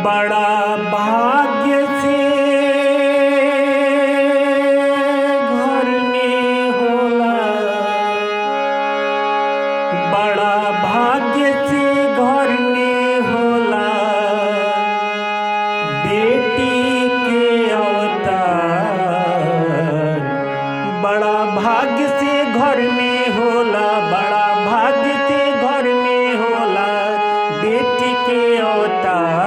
बड़ा भाग्य से घर में होला, बड़ा भाग्य से घर में होला बेटी के अवतार। बड़ा भाग्य से घर में होला, बड़ा भाग्य से घर में होला बेटी के अवतार।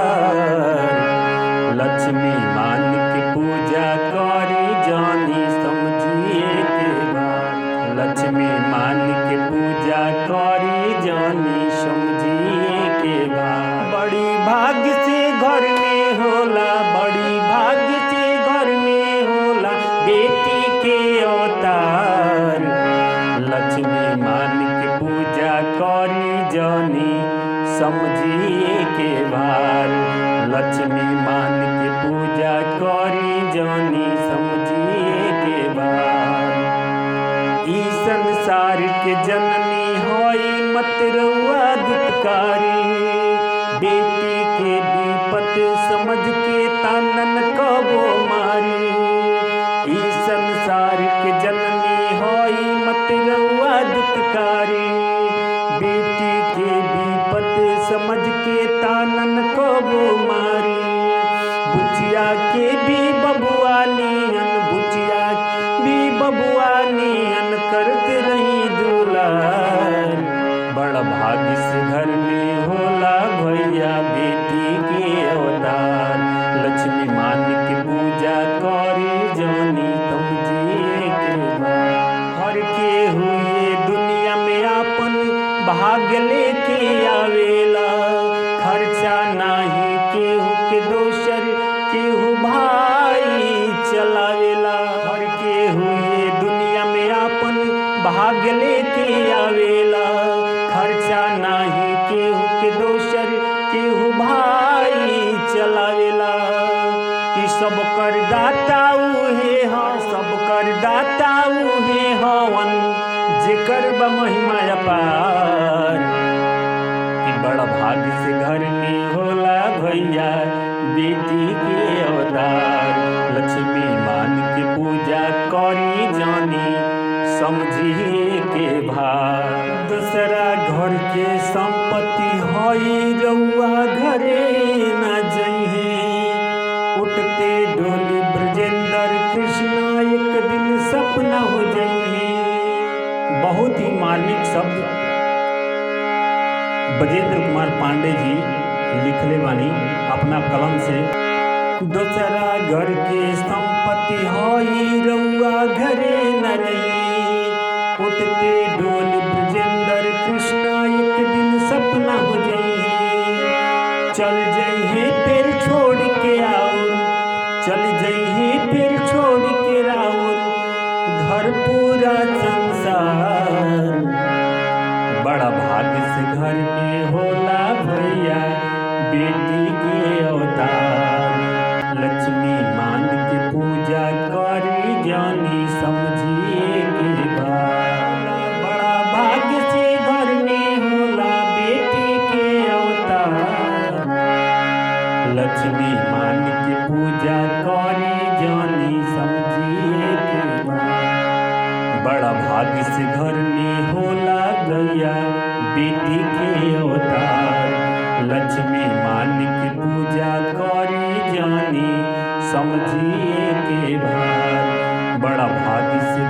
लक्ष्मी मान की पूजा करी जानी समझिए के बात। लक्ष्मी मान की पूजा करी जानी समझिए के बात। बड़ी भाग्य से घर में होला, बड़ी भाग्य से घर में होला बेटी के अवतार। लक्ष्मी मान की पूजा करी जानी समझिए के भार। लक्ष्मी मान की पूजा करी जानी समझिए के भार। ई संसार के जननी होई मत रउआ दुत्कारी। बेटी के विपत समझ के तानन कबो मारी। ई संसार के जननी होई मत रउआ दुत्कारी। बेटी के विपत समझ के तानन कबो मारी। बुचिया के भी बबुआ नियन, बुचिया भी बबुआ नियन करते रही दुलार। बड़ा भाग्य से घर में होला भैया बेटी के अवतार। लक्ष्मी मान की पूजा करी जानी समझिए के बात। हर के हुए दुनिया में आपन भाग्य लेके आवेला। खर्चा नाही केहू के दोसर केहू भाई चलावेला। हर के हुए दुनिया में आपन भाग्य लेके आवेला। खर्चा नाही केहू के दोसर केहू भाई चलावेला। कि सब कर दाता उहे ह, सब कर दाता उहे हवन जेकर बा महिमा अपार। कि बड़ा भाग्य से घर में होला भैया बेटी के अवतार। लक्ष्मी मान की पूजा करी जानी समझिए के भार। दूसरा घर के संपत्ति होई रउआ घरे न जइहे। उठते डोली ब्रजेंद्र कृष्णा एक दिन सपना हो जइहे। बहुत ही मार्मिक शब्द ब्रजेंद्र कुमार पांडे जी लिखले बानी अपना कलम से। दूसरा घर के संपत्ति होई रउआ घरे न रही। उठते डोली ब्रजेंद्र कृष्णा एक दिन सपना हो जइहे। चल जइहे फिर छोड़ के आओ, चल जइहे फिर छोड़ के राउर घर पूरा संसार। बड़ा भाग्य से घर में होला भैया बेटी के अवतार। लक्ष्मी मान की पूजा करी जानी समझिए के बात। बड़ा भाग्य से घर में होला बेटी के अवतार। लक्ष्मी मान की पूजा करी जानी समझिए के बात। बड़ा भाग्य से घर में होला गैया बेटी के अवतार। लक्ष्मी मान की पूजा करी जानी समझिए के भार। बड़ा भाग्य से